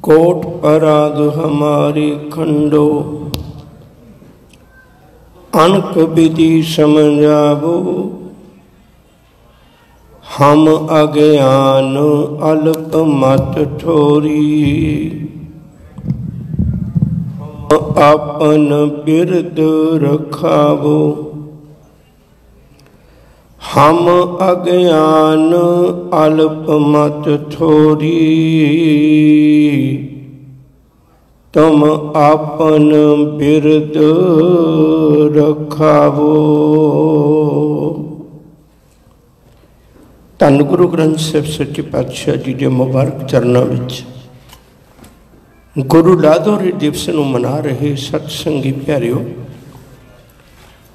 Coat पराध हमारे खंडो, अनक विधि समझावो। हम अज्ञान अल्प मत ठोरी, अपन बिरद रखावो। हम अज्ञान अल्प मत ठोरी, तुम अपन बिरद रखावो। धन गुरु ग्रंथ साहिब सच्चे पातशाह जी के मुबारक चरणों में गुरु लादोरे दिवस नूं मना रहे सत्संगी प्यारिओ,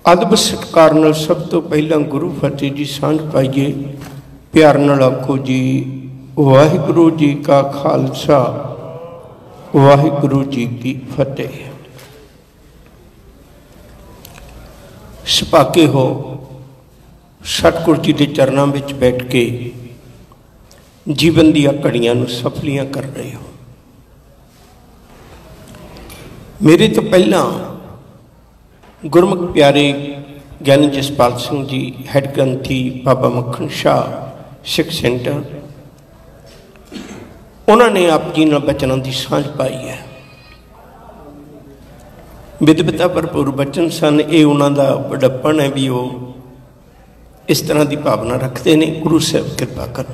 अदब सत्कार नाल सब तो पहला गुरु फतेह जी सांझ पाइए। प्यार नाल आखो जी वाहिगुरु जी का खालसा, वाहिगुरु जी की फतेह। सपाके हो सतगुरु जी के चरणों में बैठ के जीवन दी घड़ियां नूं सफलियां कर रहे हो। मेरे तो पहला गुरमुख प्यारे ज्ञानी जसपाल सिंह जी हैड ग्रंथी बाबा मक्खन शाह सिख सेंटर, उन्होंने आप जी नाल बचनों की सांझ पाई है। विदवता भरपूर बचन सन। ये उन्होंने वडप्पन है भी वो इस तरह की भावना रखते हैं। गुरु साहब कृपा कर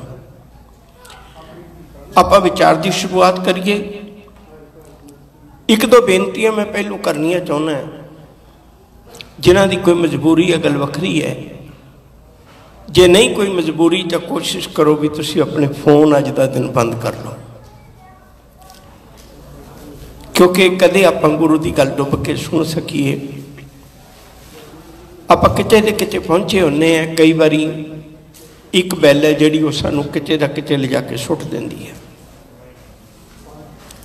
आप विचार की शुरुआत करिए। एक दो बेनतियां मैं पहलू करनिया चाहना है, जिन्हों की कोई मजबूरी है गल वखरी है। जे नहीं कोई मजबूरी तो कोशिश करो भी तुसी अपने फोन अज का दिन बंद कर लो, क्योंकि कदे आप गुरु की गल डुब के सुन सकीए। आप किते दे किते पहुंचे होने हैं, कई बारी एक बैल है जी सानू किते दा किते ले जाके सुट देंदी है।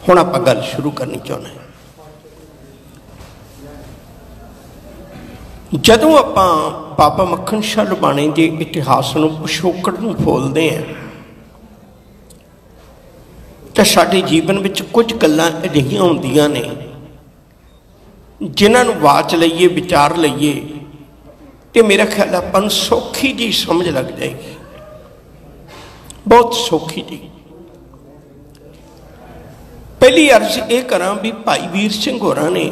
हुण आप गल शुरू करनी चाहते हैं। जदों आप बाबा मक्खन शाह लुबाणे के इतिहास नूं पिछोकड़ नूं फोलदे हैं तो साडे जीवन में कुछ गल्लां अजिहियां हुंदियां ने जिन्हां नूं वाच लईए, विचार लईए तो मेरा ख्याल अपन सौखी जी समझ लग जाएगी, बहुत सौखी जी। पहली अर्ज ये करा भी भाई वीर सिंह होरां ने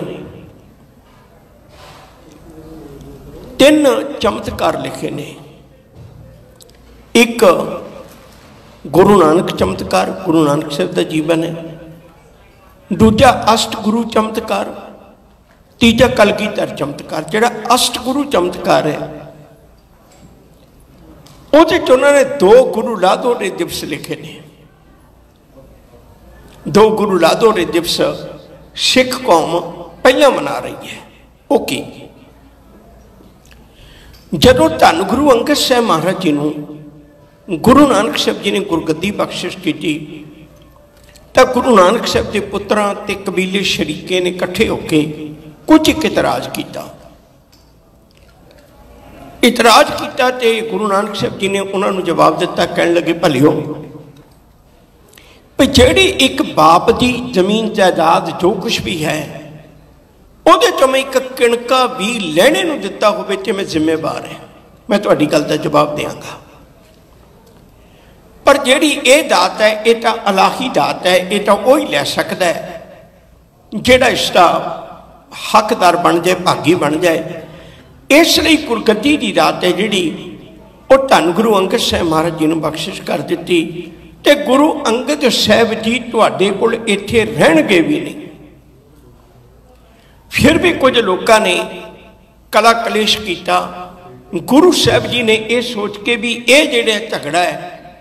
3 चमत्कार लिखे ने। एक गुरु नानक चमत्कार, गुरु नानक साहब का जीवन है। दूजा अष्ट गुरु चमत्कार, तीजा कलगीधर चमत्कार। जिहड़ा अष्ट गुरु चमत्कार है उहदे च उन्होंने 2 गुरु लादोरे दिवस लिखे ने। 2 गुरु लादोरे दिवस सिख कौम पहला मना रही है। ओके, जदों धन गुरु अंगद साहब महाराज जी नूं गुरु नानक साहब जी ने गुरगद्दी बख्शिश की तो गुरु नानक साहब के पुत्रां ते कबीले शरीके ने इकट्ठे होकर कुछ एक इतराज किया। इतराज किया तो गुरु नानक साहब जी ने उन्होंने जवाब दिता, कहने लगे भलियो भाई जिहड़ी एक बाप की जमीन जायदाद जो कुछ भी है उहदे चों मैं एक किणका भी लैणे नूं दिता होवे ते मैं जिम्मेवार है। मैं तुहाडी गल दा जवाब देंगा, पर जिहड़ी ये दात है ये तो अलाही दात है, ये तो वही लै सकदा है जिहड़ा इसका हकदार बन जाए, भागी बन जाए। इसलिए गुरगद्दी की रात है जिहड़ी वो धन गुरु अंगद साहब महाराज जी ने बख्शिश कर दी। तो गुरु अंगद साहब जी तुहाडे कोल इत्थे रहणगे भी नहीं। फिर भी कुछ लोगों ने कला कलेश किया। गुरु साहब जी ने यह सोच के भी ये जिहड़ा झगड़ा है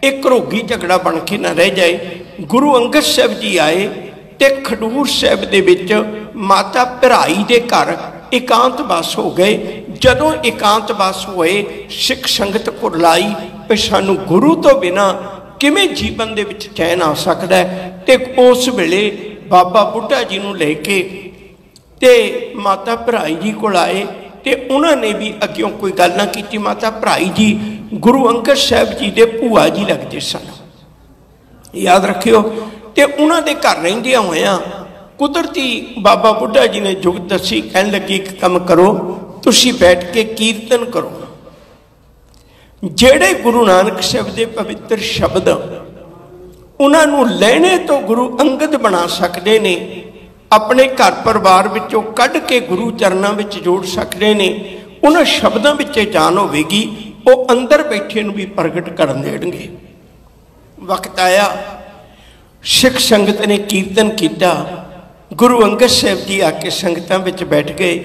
एक घरोगी झगड़ा बन के ना रह जाए, गुरु अंगद साहब जी आए ते खडूर साहब दे विच माता भराई दे घर एकांतवास हो गए। जदों एकांतवास होए सिख संगत कुरलाई भी सानू गुरु तो बिना किवें जीवन दे विच चैन आ सकदा है। ते उस वेले बाबा बुढ़ा जी नूं लेके ते माता भराई जी कोल आए ते उन्होंने भी अग्यों कोई गल ना की। माता भराई जी गुरु अंगद साहब जी दे भूआ जी लगते सन। याद रखियो ते उन्हां दे घर रहिंदियां होइयां कुदरती बाबा बुढ़ा जी ने जुगत दसी, कहन लगी एक काम करो, तुसी बैठ के कीर्तन करो। जेड़े गुरु नानक साहब दे पवित्र शब्द उन्हां नूं लैणे तो गुरु अंगद बना सकते ने, अपने घर परिवार विचों कढ़ के गुरु चरनां विच जोड़ सकते ने, उन्हां शब्दां विच जान होवेगी, वो अंदर बैठे नूं भी प्रगट कर देणगे। वक्त आया सिख संगत ने कीर्तन किया, गुरु अंगद साहब जी आके संगतां विच बैठ गए।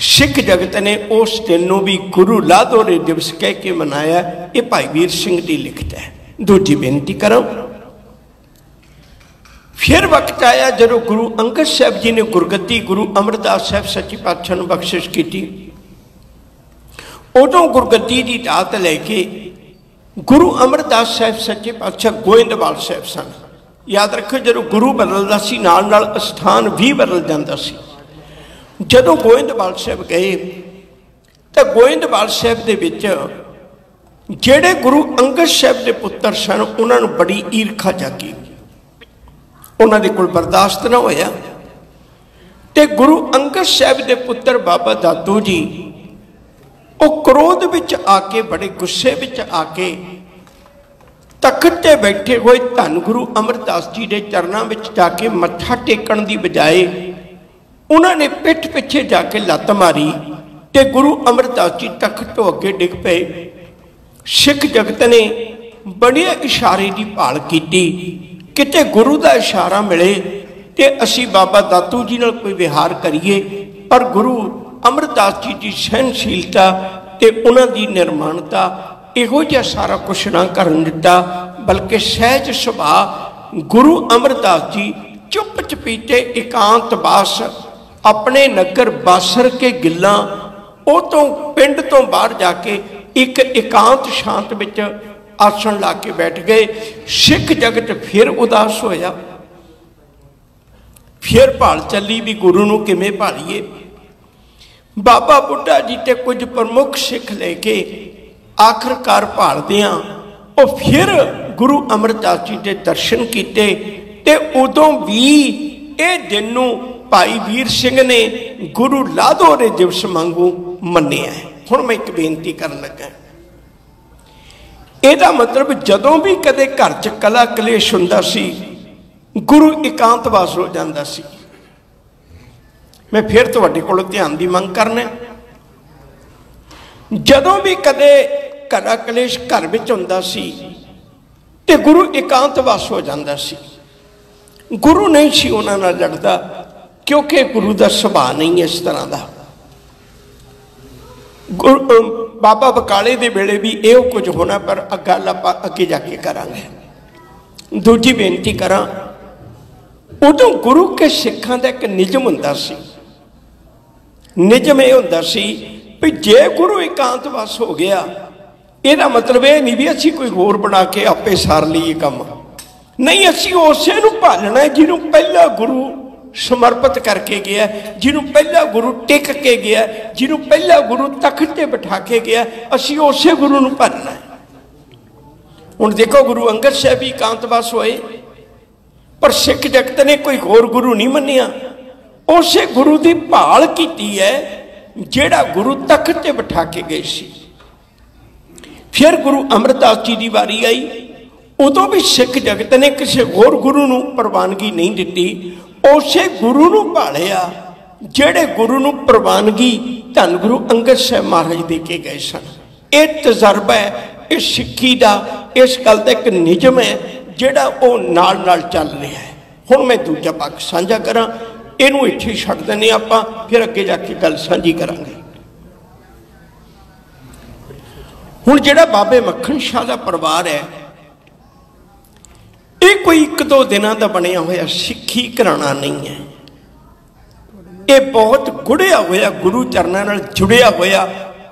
सिख जगत ने उस दिन नूं भी गुरु लादोरे दिवस कह के मनाया। ये भाई वीर सिंह दी लिखत है। दूजी बेनती करो, फिर वक्त आया जदों गुरु अंगद साहब जी ने गुरगद्दी गुरु अमरदास साहब सच्ची पातशाह नूं बख्शिश की, उदों गुरगद्दी की दात लैके गुरु अमरदास साहब सच्चे पातशाह गोइंदवाल साहब सन। याद रखो, जो गुरु बदलता सी नाल नाल अस्थान भी बदल जाता सी। जदों गोइंदवाल साहब गए तो गोइंदवाल साहब दे विच जेड़े गुरु अंगद साहब के पुत्र सन, उन्होंने बड़ी ईर्खा जागी, उन्होंने कोल बर्दाश्त ना होया। ते गुरु अंगद साहब के पुत्र बाबा दादू जी वो क्रोध विच आके, बड़े गुस्से विच आके तख्त ते बैठे हुए धन गुरु अमरदास जी के चरणों में जाके मत्था टेकण की बजाय उन्होंने पिठ पिछे जाके लत्त मारी ते गुरु अमरदास जी तख्त तो अगे डिग पे। सिख जगत ने बड़े इशारे की भाल की, किते गुरु का इशारा मिले तो असी बाबा दातू जी नाल कोई विहार करिए, पर गुरु अमरदास जी की सहनशीलता ते उन्हां दी निर्माणता इहो जिहा सारा कुछ ना करन दिता, बल्कि सहज सुभाव गुरु अमरदास जी चुप चपीते एकांत वास अपने नगर बासर के गिल्ला ਉਹ ਤੋਂ ਪਿੰਡ ਤੋਂ ਬਾਹਰ ਜਾ ਕੇ ਇੱਕ ਇਕਾਂਤ ਸ਼ਾਂਤ ਵਿੱਚ ਆਸਣ ਲਾ ਕੇ ਬੈਠ ਗਏ। ਸਿੱਖ ਜਗਤ ਫਿਰ ਉਦਾਸ ਹੋਇਆ, ਫਿਰ ਭਾਲ ਚੱਲੀ ਵੀ ਗੁਰੂ ਨੂੰ ਕਿਵੇਂ ਭਾਲੀਏ। ਬਾਬਾ ਬੁੱਢਾ ਜੀ ਤੇ ਕੁਝ ਪ੍ਰਮੁੱਖ ਸਿੱਖ ਲੈ ਕੇ ਆਖਰਕਾਰ ਭਾਲਦਿਆਂ ਉਹ ਫਿਰ ਗੁਰੂ ਅਮਰਦਾਸ ਜੀ ਦੇ ਦਰਸ਼ਨ ਕੀਤੇ ਤੇ ਉਦੋਂ ਵੀ ਇਹ ਦਿਨ ਨੂੰ ਭਾਈ ਵੀਰ ਸਿੰਘ ਨੇ ਗੁਰੂ ਲਾਧੋਰੇ ਦਿਵਸ ਵਾਂਗੂ ਮੰਨਿਆ। ਹੁਣ ਮੈਂ ਇੱਕ ਬੇਨਤੀ ਕਰਨ ਲੱਗਾ, ਇਹਦਾ ਮਤਲਬ ਜਦੋਂ ਵੀ ਕਦੇ ਘਰ 'ਚ ਕਲਾ ਕਲੇਸ਼ ਹੁੰਦਾ ਸੀ ਗੁਰੂ ਇਕਾਂਤਵਾਸ ਹੋ ਜਾਂਦਾ ਸੀ। मैं फिर तुहाडे कोलों ध्यान की मंग करना, जदों भी कदे घरा कलेश घर विच हुंदा सी ते गुरु एकांतवास हो जांदा सी। गुरु नहीं सी उन्हां नाल लड़दा, क्योंकि गुरु का सुभाव नहीं इस तरह का। गुरु बाबा बकाले दे वेले भी इहो कुछ होना, पर गल आपां अगे जाके करांगे। दूजी बेनती करा, उदों गुरु के सिखां दा एक निजम हुंदा सी। निजम यह होंदा सी भी जे गुरु एकांतवास हो गया, यदा मतलब यह नहीं भी असी कोई होर बना के आपे सार लीए काम, नहीं असी उसे नूं भालना है जिन्हों पहला गुरु समर्पित करके गया, जिन्हों पहला गुरु टिक के गया, जिन्हों पहला गुरु तख्त ते बिठा के गया, असी उसे गुरु नूं भालना है। हुण देखो गुरु अंगद साहब भी एकांतवास होए, पर सिख जगत ने कोई होर गुरु नहीं मन्निया, उसे गुरु की भाल की है जेड़ा गुरु तख्त ते बिठा के गए सी। फिर गुरु अमरदास जी की वारी आई, उदों भी सिख जगत ने किसी होर गुरु नूं प्रवानगी नहीं दिती, उसे गुरु नूं भालिया जेड़े गुरु नूं प्रवानगी धन गुरु अंगद साहब महाराज दे के गए सन। यह तजर्बा है, इस सिक्खी का, इस गल का एक निजम है जेड़ा वो नाल नाल चल रहा है। हुण मैं दूजा पक्ष साझा करा, इनू इत्थे छड्ड दिंदे आपां, फिर अगे जाके गल साझी करांगे। हुण जिहड़ा बाबे मक्खन शाह दा परिवार है, ये कोई एक दो दिनों का बनिया होया सिक्खी घराना नहीं है। ये बहुत गुढ़िया होया गुरु चरनां नाल जुड़िया होया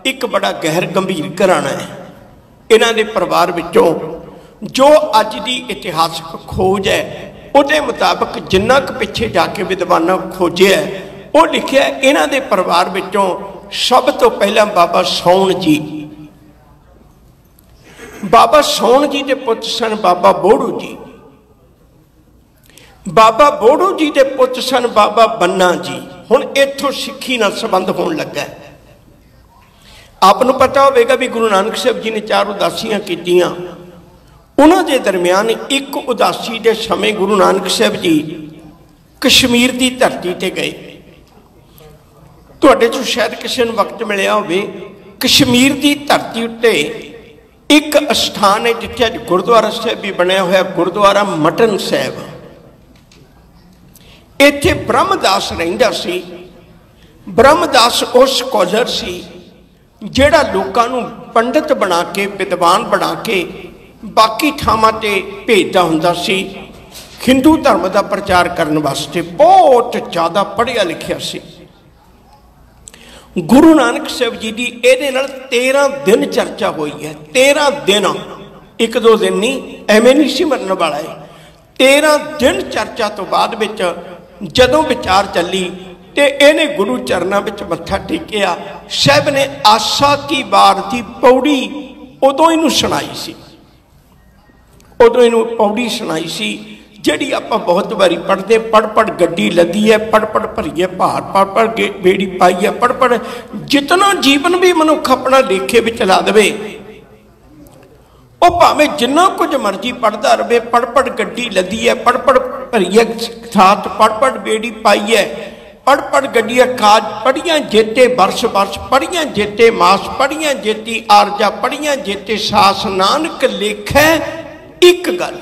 एक बड़ा गहर गंभीर घराना है। इन्हां दे परिवार विचों जो अज की इतिहासक खोज है उहदे मुताबक जिन्ना क पिछे जाके विद्वानां खोजिया वो लिखिया, इन्हां दे परिवार विचों सब तो पहला बाबा सौण जी, बाबा सौण जी के पुत्र सन बाबा बोड़ू जी। बाबा बोड़ो जी के पुत सन बाबा बन्ना जी। हुण इत्थों सिੱਖੀ नाल संबंध होण लगा। आपनूं पता होवेगा भी गुरु नानक साहब जी ने 4 उदासियां कीतियां। उन्हां दे दरमियान एक उदासी के समय गुरु नानक साहब जी कश्मीर की धरती ते गए। तुहाडे चों शायद किसी नूं वक्त मिलिया होवे, कश्मीर की धरती उत्ते एक स्थान है जिथे अज गुरुद्वारा साहब भी बनया होया, गुरुद्वारा मटन साहब। इत्थे ब्रह्मदास रहिंदा सी। ब्रह्मदास वो स्कॉलर सी जिहड़ा लोकां नूं पंडित बना के, विद्वान बना के बाकी थावां ते भेजदा हुंदा सी हिंदू धर्म का प्रचार करने वास्ते। बहुत ज़्यादा पढ़िया लिखिया सी। गुरु नानक साहब जी की इहदे नाल 13 दिन चर्चा हुई है। 13 दिन, 1-2 दिन नहीं, एवें नहीं सी मरन वाला है। 13 दिन चर्चा तो बाद विच जदों विचार चली तो इहने गुरु चरणों में मत्था टेकिया। साहब ने आशा की वार की पौड़ी उदों इनू सुनाई सी। उदों इनू पौड़ी सुनाई सी जिहड़ी आपां बहुत बारी पढ़ते। पढ़ पढ़ गड्डी लदी है, पढ़ पढ़ भरी है पहाड़, पढ़ पढ़ बेड़ी पाई है, पढ़ पढ़ जितना जीवन भी मनुख अपना लेखे में चला दे, वह भावें जिन्ना कुछ मर्जी पढ़ता रहे। पढ़ पढ़ गड्डी लदी है, पढ़ पढ़ भरी है साथ, पढ़ पढ़ बेड़ी पाई है, पढ़ पढ़ गड्डिया काज, पढ़िया जेते बरस बरस, पढ़िया जेते मास, पढ़िया जेती आरजा, पढ़िया जेते सास, नानक लेखै एक गल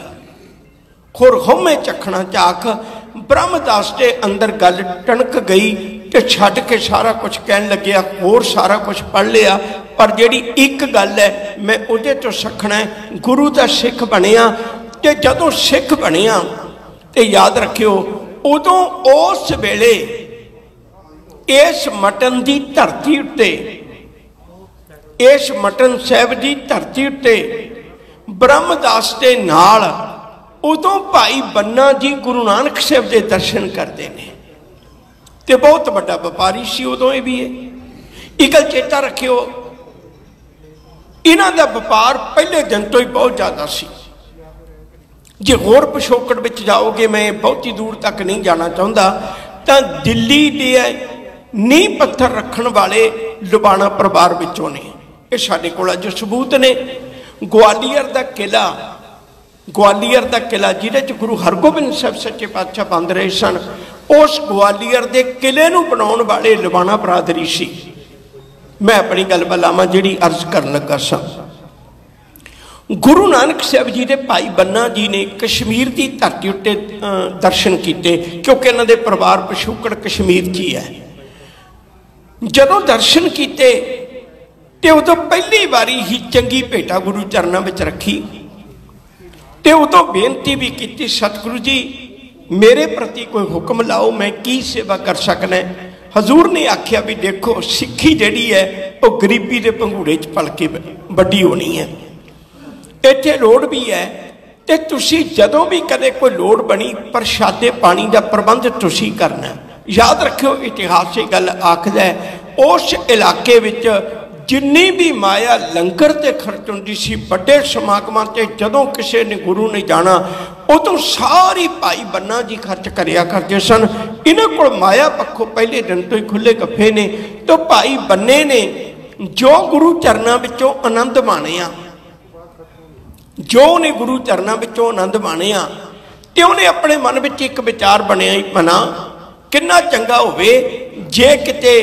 होर होमे चखना झाक। ब्रह्मदास के अंदर गल टणक गई तो छड्ड के सारा कुछ कहन लग्या, होर सारा कुछ पढ़ लिया। पर जिहड़ी एक गल है मैं उहदे तो सखना है, गुरु का सिख बनिया। तो जदों सिख बनिया तो याद रखियो उदों उस वेले इस मटन की धरती उत्ते, इस मटन साहब की धरती उत्ते ब्रह्मदास के नाल उदों भाई बन्ना जी गुरु नानक साहब के दर्शन करते हैं। तो बहुत बड़ा व्यापारी सी उदों भी है। एक गल चेता रखियो, इन्हां दा व्यापार पहले दिन तो ही बहुत ज़्यादा सी। जे होर पिछोकड़ में जाओगे, मैं बहुत ही दूर तक नहीं जाना चाहता, तो दिल्ली के नींह पत्थर रखने वाले लुबाना परिवार विचों ने। ये साडे कोल अज सबूत ने। ग्वालियर का किला, ग्वालियर का किला जिहदे च गुरु हरगोबिंद साहब सच्चे पातशाह बंद रहे सन, उस ग्वालियर के किले नूं बनाउण वाले लुबाना बरादरी सी। मैं अपनी गल बलावां जिहड़ी अर्ज करन लगा सा। गुरु नानक साहब जी के भाई बन्ना जी ने कश्मीर की धरती उत्ते दर्शन किए, क्योंकि इन्हां दे परिवार पिछोकड़ कश्मीर च ही है। जदों दर्शन किए तो उदों पहली बारी ही चंगी भेटा गुरु चरणों में रखी। तो उदों बेनती भी की, सतगुरु जी मेरे प्रति कोई हुक्म लाओ, मैं की सेवा कर सकना। हजूर ने आख्या भी देखो सिक्खी जिहड़ी है वह गरीबी के भंगूड़े च पल के वड्डी होनी है। इत्थे लोड़ भी है तो तुसी जदों भी कदे कोई लोड़ बनी प्रशादे पानी का प्रबंध तुसी करना। याद रखियो इतिहास ये गल आखदा है, उस इलाके विच जिन्नी भी माया लंगर ते खर्च होंदी सी, बड़े समागमां ते जदों किसी ने गुरु ने जाना उदों सारी भाई बन्ना जी खर्च करिया करते सन। इन्हां कोल माया पक्षों पहले दिन तो ही खुले गफ्फे ने। तो भाई बन्ने ने जो गुरु चरणों विचों आनंद माणिया, जो उन्हें गुरु चरणों विचों आनंद माणिया, तो उन्हें अपने मन में एक विचार बनया ही मना किन्ना चंगा होवे जे किते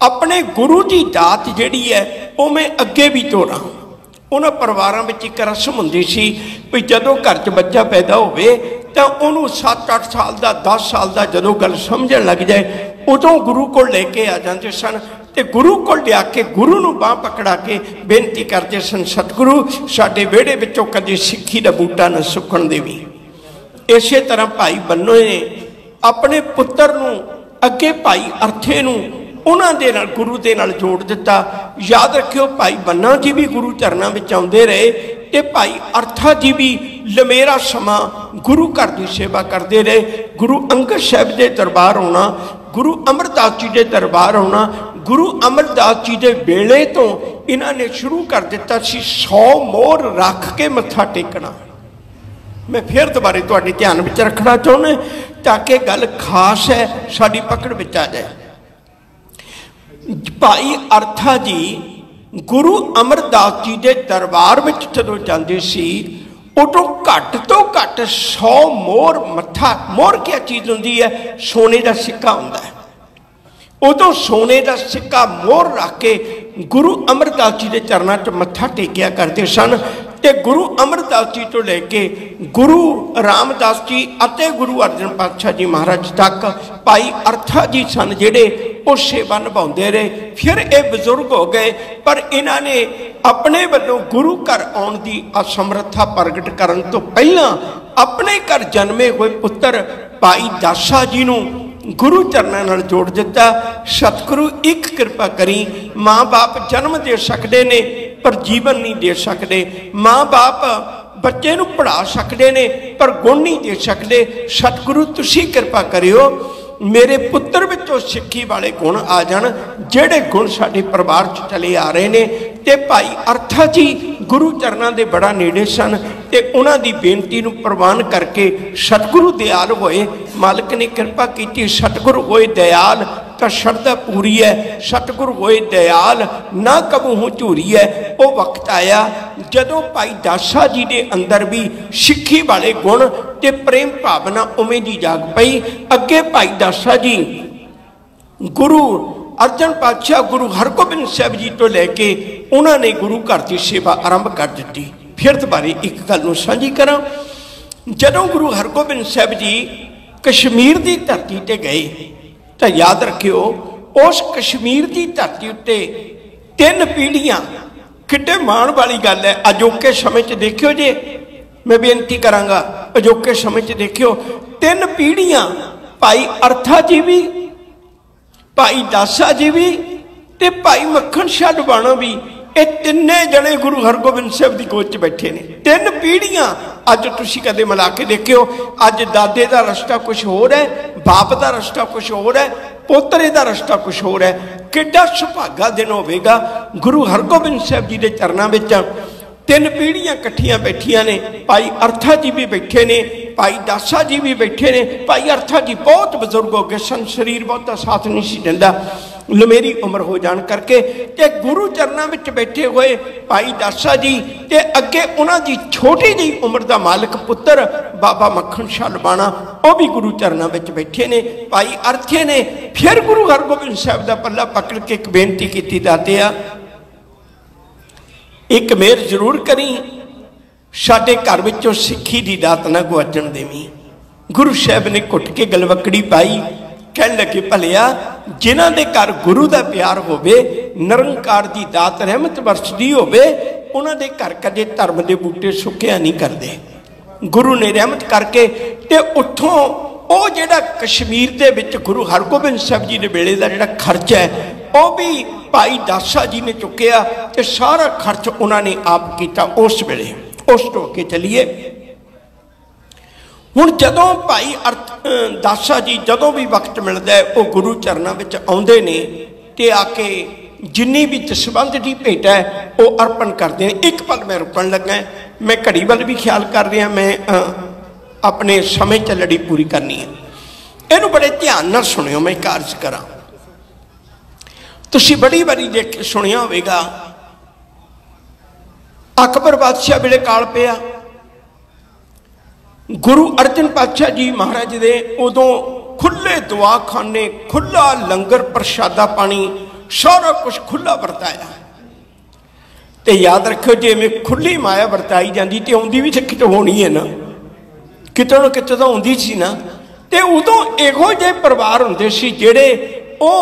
अपने गुरु की दात जिहड़ी है वो मैं अगे भी तोड़ा। उन्होंने परिवारों में एक रस्म होंदी सी भी जदों घर च बच्चा पैदा होवे तो उन्होंने 7-8 साल का 10 साल का जदों गल समझण लग जाए उदों गुरु को लेके आ जाते सन। तो गुरु को लिया के गुरु नूं बांह पकड़ा के बेनती करते सन, सतगुरु साडे विहड़े विचों कदे सिੱਖੀ दा बूटा न सुकण देवी। इस तरह भाई बन्नो ने अपने पुत्र नूं अगे भाई अर्थे नूं उन्हां दे नाल गुरु दे नाल जोड़ दिता। याद रखियो भाई बन्ना जी भी गुरु चरणों में आउंदे रहे ते भाई अर्था जी भी लमेरा समा गुरु घर की सेवा करते रहे। गुरु अंगद साहब के दरबार आना, गुरु अमरदास जी के दरबार आना, गुरु अमरदास जी के वेले तो इन्हों ने शुरू कर दिता सी 100 मोहर रख के मत्था टेकना। मैं फिर दोबारे तुहाडे ध्यान विच रखना चाहुंदा ताकि गल खास है साडी पकड़ विच आ जाए। भाई अर्था जी गुरु अमरदास जी के दरबार में जदों जांदे सी उदों घट तो घट 100 मोहर मत्था, मोहर क्या चीज़ होंदी है? सोने का सिक्का होंदा है। उदों सोने का सिक्का मोहर रख के गुरु अमरदास जी के चरणों च मत्था टेकिया करते सन। ते गुरु अमरदास जी तो लेके गुरु रामदास जी अते गुरु अर्जन पातशाह जी महाराज तक भाई अर्था जी सन जिहड़े वो सेवा निभाते रहे। फिर ये बजुर्ग हो गए पर इन्होंने अपने वालों गुरु घर आने की असमर्था प्रगट करने तो पहला अपने घर जन्मे हुए पुत्र भाई दासा जी नूं गुरु चरणों नाल जोड़ दिता। सतगुरु एक कृपा करी, माँ बाप जन्म दे सकते ने पर जीवन नहीं दे सकते, माँ बाप बच्चे नूं पढ़ा सकते ने पर गुण नहीं दे सकते। सतगुरु तुसी कृपा करियो मेरे पुत्र विचों सिक्खी वाले गुण आ जाण जिहड़े गुण साडे परिवार च चले आ रहे ने। ते भाई अर्था जी गुरु चरणों के बड़ा नेड़े सन ते उन्हां दी बेनती नूं प्रवान करके सतगुरु दयाल होए। मालिक ने कृपा की, सतगुरु होए दयाल तो शरदा पूरी है, सतगुरु होए दयाल ना कबहू झूरी है। वो वक्त आया जदों भाई दासा जी के अंदर भी सिक्खी वाले गुण ते प्रेम भावना उमें दी जाग पई। अगे भाई दासा जी गुरु अर्जन पातशाह गुरु हरगोबिंद साहब जी तो लैके उन्होंने गुरु घर की सेवा आरंभ कर दी। फिर दोबारे एक गल साझी करा, जदों गुरु हरगोबिंद साहब जी कश्मीर की धरती ते गए तो याद रखियो उस कश्मीर की धरती उत्ते 3 पीढ़ियां, किड्डे माण वाली गल है। अजोके समय च देखियो जे, मैं बेनती करांगा अजोके समय च देखियो 3 पीढ़ियां भाई अर्था जी भी, भाई दासा जी भी ते भाई मक्खन शाह डुबाणा भी, ये तिन्ने जने गुरु हरगोबिंद साहब की गोद च बैठे ने। 3 पीढ़ियां अज तुसीं कदे मिला के देखियो, अज दादे का रस्ता कुछ होर है, बाप का रस्ता कुछ होर है, पोतरे का रस्ता कुछ होर है। किड्डा सुभागा दिन होवेगा गुरु हरगोबिंद साहब जी के चरणों में 3 पीढ़ियां कट्ठियां बैठियां ने। भाई अर्था जी भी बैठे ने, भाई दासा जी भी बैठे ने। भाई अर्था जी बहुत बजुर्ग हो गए सन, शरीर बहुता साथ नहीं सी दिंदा, लमेरी उम्र हो जान करके ते गुरु चरणों में बैठे हुए भाई दासा जी ते अगे उन्हां दी छोटी जी उम्र का मालिक पुत्र बाबा मक्खन शाह लबाणा वह भी गुरु चरणों में बैठे ने। भाई अर्थे ने फिर गुरु हरगोबिंद साहब का पल्ला पकड़ के एक बेनती की, दातिया एक मेहर जरूर करी, साडे घर विचों सिक्खी की दात ना गुआचण देवी। गुरु साहब ने घुट के गलवकड़ी पाई, कहन लगे भलिया जिन्हां दे घर गुरु का प्यार होवे, निरंकार की दात रहमत वरसदी होवे, उन्हां दे घर कदे धर्म के बूटे सुक्या नहीं करते। गुरु ने रहमत करके ते उत्थों वो जिहड़ा कश्मीर दे विच गुरु हरगोबिंद साहब जी के वेले का जिहड़ा खर्च है वह भी भाई दासा जी ने चुकया ते सारा खर्च उन्होंने आप किया उस वेले। उस तो अगे चलीए, हुण जदों भाई दासा जी जदों भी वक्त मिलता है वो गुरु चरणों में आउंदे ने ते आके जिन्नी भी जसवंत की भेंट है वो अर्पण करते हैं। एक पल मैं रुकन लगा, मैं घड़ी वाल भी ख्याल कर रहा, मैं अपने समय च लड़ी पूरी करनी है। इनू बड़े ध्यान नाल सुनियो, मैं कार्ज करा। तुसीं बड़ी बारी देख सुनिया होवेगा, अकबर बादशाह वेले काल पिया, गुरु अर्जन पातशाह जी महाराज दे उदों खुले दवाखाने, खुला लंगर प्रशादा पानी सारा कुछ खुला वरताया। तो याद रखियो जिवें खुली माया वरताई जाती तो आउंदी भी कितों होनी है ना, कितों ना कितों तो आउंदी सी ना। तो उदों इहो जिहे परिवार हुंदे सी जिहड़े ओ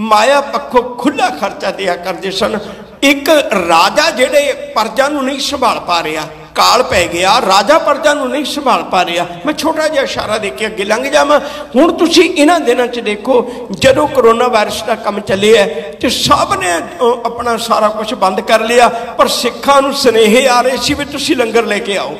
माया पक्षों खुला खर्चा दिया करते सन। एक राजा जिहड़े प्रजा नूं नहीं संभाल पा रहा, काल पै गया, राजा प्रजा नूं नहीं संभाल पा रहा। मैं छोटा जिहा इशारा दे के अगे लंघ जावां। हुण तुसीं इन्हां दिनां च देखो जदों करोना वायरस का काम चले है तो सब ने अपना सारा कुछ बंद कर लिया, पर सिखां नूं सुनेहे आ रहे सी भी तुसीं लंगर लेके आओ।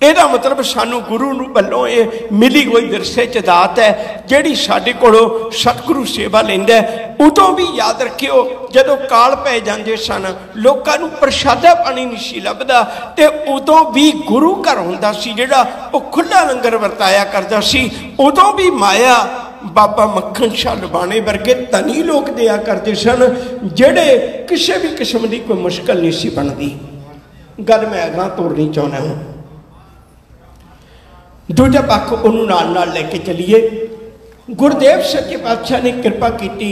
ਇਹਦਾ मतलब सानू गुरु वालों ये मिली हुई विरसे च दात है जिहड़ी साडे कोलों सतगुरु सेवा लैंदा है। उदों भी याद रखियो जदों काल पै जांदे सन, लोकां नूं प्रशादा पानी नहीं सी लभदा, ते उदों भी गुरु घर हुंदा सी जिहड़ा वो खुला लंगर वरताया करदा सी। उदों भी माया बाबा मक्खन शाह लुबाणे वर्गे धनी लोग दिया करते सन, जिहड़े किसी भी किस्म की कोई मुश्किल नहीं सी बनती। गल मैं अगां तोड़नी चाहुंदा हूं। दूजा पक्ष उन्होंने नाल नाल लेके चलीए। गुरुदेव सच्चे पातशाह ने कृपा की,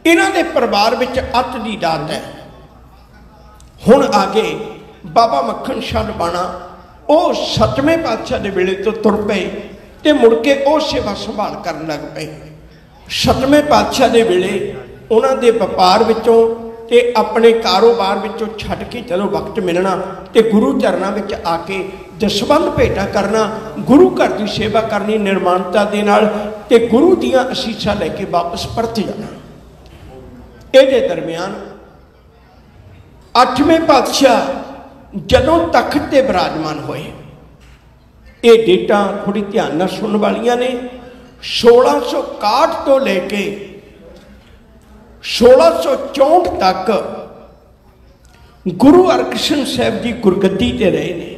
इन्हां दे परिवार विच अत दी दात है। हुण आगे बाबा मक्खन शाह लुबाणा वो 7वें पातशाह के वेले तो तुर पे ते मुड़ के वो सेवा संभाल करन लग पे। 7वें पातशाह के वेले उन्हां दे व्यापार विचों ते अपने कारोबार विचों छड्ड के चलो वक्त मिलना ते गुरु चरणों में आके दसबंध भेटा करना, गुरु घर की सेवा करनी निर्माणता दे नाल ते गुरु दियां असीसां लैके वापस परत जाना। इहदे दरम्यान 8वें पातशाह जदों तख्त ते विराजमान होए, ये डेटा थोड़ी ध्यान नाल सुनने वालियां ने। 1661 तो लेके 1664 तक गुरु हरकृष्ण साहब जी गुरगद्दी ते रहे ने।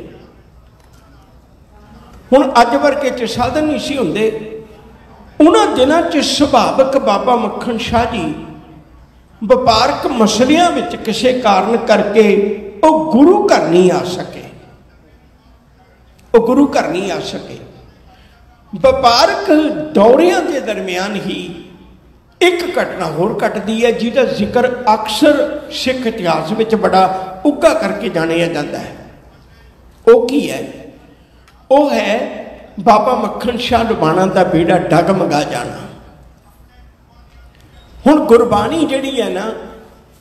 हुण अज वर्गे च साधन नहीं सी हुंदे, उन्हां दिनां च सुभावक बाबा मक्खन शाह जी व्यापारक मसलियां विच किसी कारण करके वो गुरु घर नहीं आ सके, वो गुरु घर नहीं आ सके। व्यापारक दौरियां के दरम्यान ही एक घटना होर घटती है जिसका जिक्र अक्सर सिख इतिहास में बड़ा उगा करके जानिया जाता है। वो की है? वो है बाबा मक्खन शाह लुबाणा का बेड़ा डगमगा जाना। हुण गुरबाणी जिहड़ी है ना,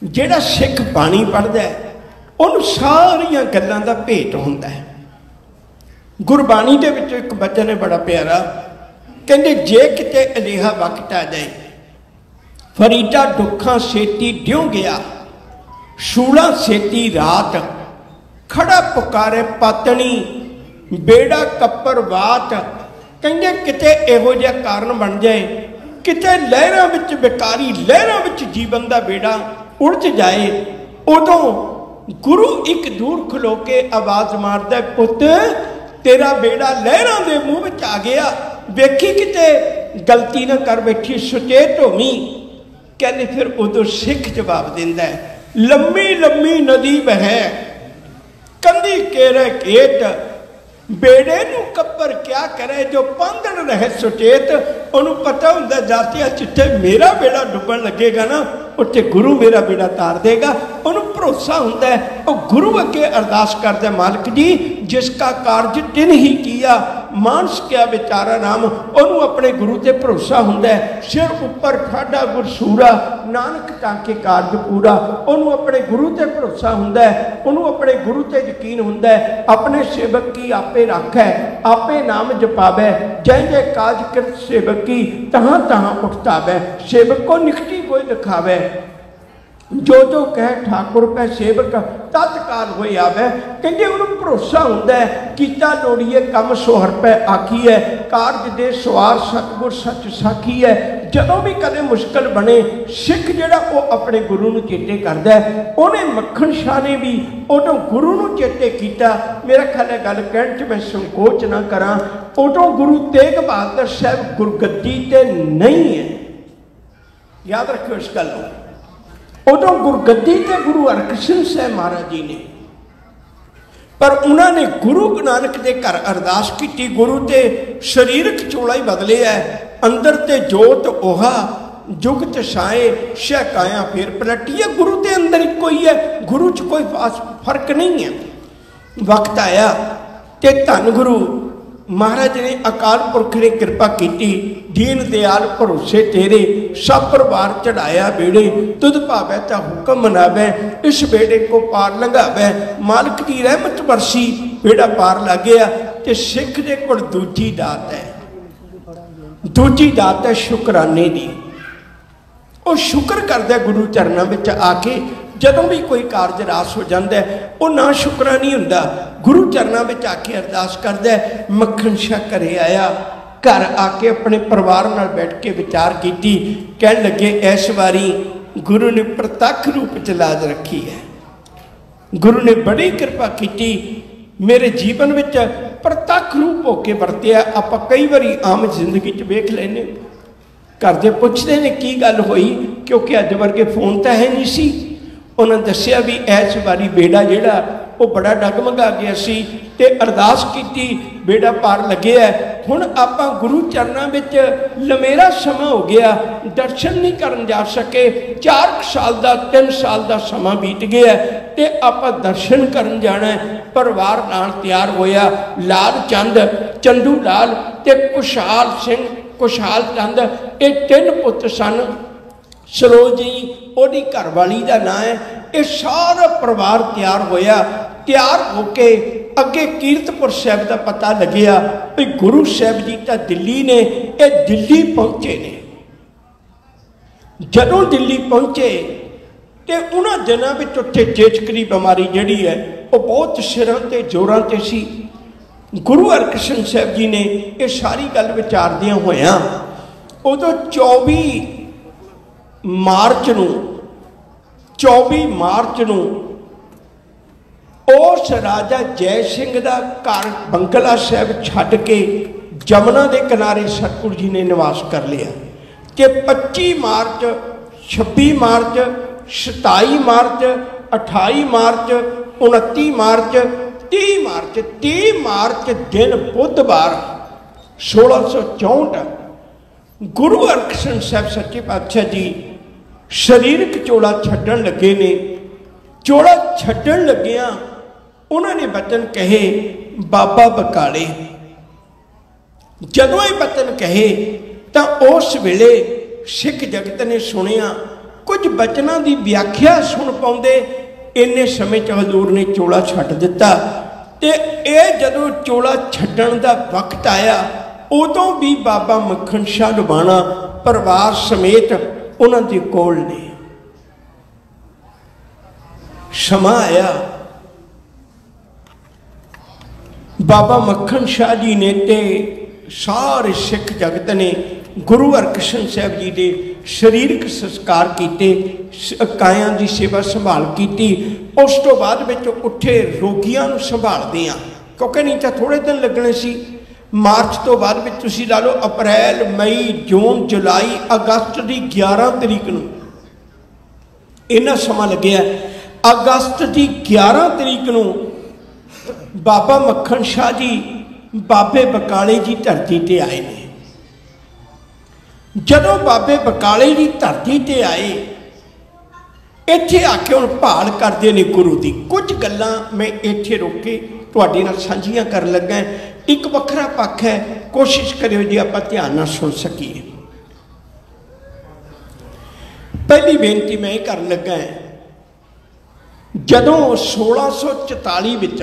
जिहड़ा सिख बाणी पढ़दा है उन्हूं सारियां गल्लां दा भेत हुंदा है। गुरबाणी दे विच एक वचन है बड़ा प्यारा, कहंदे जे किते अजिहा वक्त आ जाए, फरीदा दुखा सेती ड्यों गया, शूला सेती रात, खड़ा पुकारे पातनी बेड़ा कप्पर वात। कहंदे किते इहो जिहा कारण बन जाए, किते लहरां विच बेकारी लहरां विच जीवन दा बेड़ा उलझ जाए, उदों गुरु एक दूर खलो के आवाज मारदा, पुत तेरा बेड़ा लहरां दे मुंह विच आ गया, वेखी किते गलती ना कर बैठी, सुचेत होवी। कहने फिर उदों सिख जवाब देंदा है, लम्मी लम्मी नदी बहे कंधी केरे केट, बेड़े नू कप्पर क्या करे, जो पांदड़ रहे सुचेत। उन्होंने पता हुंदा जातिया जिथे मेरा बेड़ा डुबन लगेगा ना, उत्थे गुरु मेरा बेड़ा तार देगा। उन्होंने भरोसा हुंदा है, वो गुरु अगे अरदास करदा, मालिक जी जिसका कार्य तिन ही किया, मानस क्या बेचारा नाम। उन्होंने अपने गुरु ते भरोसा हुंदा है, सिर उपर ठाडा गुरसूरा, नानक टाके कार्य पूरा। उन्होंने अपने गुरु ते भरोसा हुंदा है, उन्होंने अपने गुरु ते यकीन हुंदा है, अपने सेवक की आपे राखै, आपे नाम जपावै, जय जय काज कृत सेवक की तहां तहां उठतावै, सेवक को निकटी कोई दिखावै, जो जो कह ठाकुर पै सेवक तत्काल होई आवे। कहते उन्होंने भरोसा हुंदा है, कीता लोड़िए कम सोहर पै आखी है, कारज दे सवार सतगुर सच साखी है। जदों भी कदे मुश्किल बने, सिख जिहड़ा वो अपने गुरु नूं चेते करदा है। उन्हें मक्खन शाह ने भी उदों गुरु नूं चेते कीता। मेरा ख्याल है गल कहण च मैं संकोच ना करा, उदों गुरु तेग बहादुर साहब गुरगद्दी ते नहीं है, याद रखियो इस गल नूं। उदों गुरगद्दी ते गुरु हरकृष्ण साहब महाराज जी ने, पर उन्होंने गुरु नानक के घर अरदास की, गुरु ते शरीरक चोला ही बदले है, अंदर ते जोत ओहा जुगत छाए शहकाया फिर पलटी है। गुरु के अंदर एक कोई है, गुरु च कोई फर्क नहीं है। वक्त आया ते धन गुरु महाराज ने अकाल पुरख ने कृपा की, दीन दयाल भरोसे तेरे सब परिवार चढ़ाया बेड़े, तुद भावै ता हुक्म मनावै, इस बेड़े को पार लंघावै। मालिक की रहमत बरसी, बेड़ा पार लग गया। ते सिख दे कोल दूजी दात है, दूजी दात है शुकराने दी। वो शुक्र करदा गुरु चरणों में आके, ਜਦੋਂ भी कोई कारज रास हो जाता है वो ना शुकरा नहीं हुंदा, गुरु चरणों में आके अरदास करता है। मक्खन शाह घरे आया, घर आके अपने परिवार नाल बैठ के विचार की, कह लगे इस बारी गुरु ने प्रतख रूप च लाज रखी है, गुरु ने बड़ी कृपा की, मेरे जीवन में प्रतख रूप होके वरत्या। आप कई बारी आम जिंदगी च वेख लैने, घर दे पुछदे ने की गल होई, क्योंकि अज वर्गे फोन तो है नहीं सी। उन्होंने दसिया भी इस बारी बेड़ा जिहड़ा वो बड़ा डगमगा गया सी ते अरदास की, बेड़ा पार लगे है। हुण आपां गुरु चरणों में लमेरा समा हो गया, दर्शन नहीं करन जा सके। 4 साल का 3 साल का समा बीत गया ते आपां दर्शन करन जाना है। परिवार नाल तैयार होया, लाल चंद, चंदू लाल ते खुशहाल सिंह, खुशहाल चंद, ये 3 पुत्र सन। सरोजी ओदी घरवाली का नाम है। ये सारा परिवार तैयार होया, तैयार होके अगे कीरतपुर साहब का पता लग्या भी गुरु साहब जी तो दिल्ली ने, ये दिल्ली पहुंचे ने। जदों दिल्ली पहुंचे तो उन्होंने दिनों में उत्थे चेचकरी बीमारी जिहड़ी है वो बहुत सिरां ते जोरां ते सी। गुरु हरकृष्ण साहब जी ने ये सारी गल विचारदियां होया उदों 24 मार्च नूं उस राजा जय सिंह का घर बंगला साहब छड्ड के जमुना के किनारे सतगुरु जी ने निवास कर लिया। कि 25 मार्च, 26 मार्च, 27 मार्च, 28 मार्च, 29 मार्च, 30 मार्च दिन बुधवार 1664 गुरु हरकृष्ण साहब सच्चे पातशाह जी शरीरक चोला छड्डण लगे ने। चोला छड्डण लगिया उन्होंने वचन कहे बाबा बकाले। जदों ये वचन कहे तो उस वेले सिख जगत ने सुनिया, कुछ वचनों की व्याख्या सुन पाउंदे इन्ने समय च हजूर ने चोला छड्ड दिता। ते ये जदों चोला छड्डण दा वक्त आया उदों भी बाबा मक्खन शाह लुबाणा परिवार समेत उन्होंने कोल ने। समा आया, बाबा मक्खन शाह जी ने ते सारे सिख जगत ने गुरु हरकृष्ण साहब जी के शरीरक संस्कार किए, काया की सेवा संभाल की। उस तो बाद में उठे रोगियों को संभालते हैं, क्योंकि नहीं तो थोड़े दिन लगने सी। मार्च तो बाद में तुसी ला लो अप्रैल, मई, जून, जुलाई, अगस्त की 11 तरीक नूं इन्ना समा लग्या। अगस्त की 11 तरीक नूं बाबा मक्खन शाह जी बाबे बकाले जी धरती ते आए ने। जदों बाबे बकाले जी धरती ते आए इत्थे आके हुण भाल करते ने गुरु की। कुछ गल्लां मैं इत्थे रोक के तुहाडे नाल साझीआं कर लगा। एक वखरा पक्ष है, कोशिश करियो जी आपां ध्यान नाल सुन सकीए। पहली बेनती मैं कर लगा, जदों 1644 विच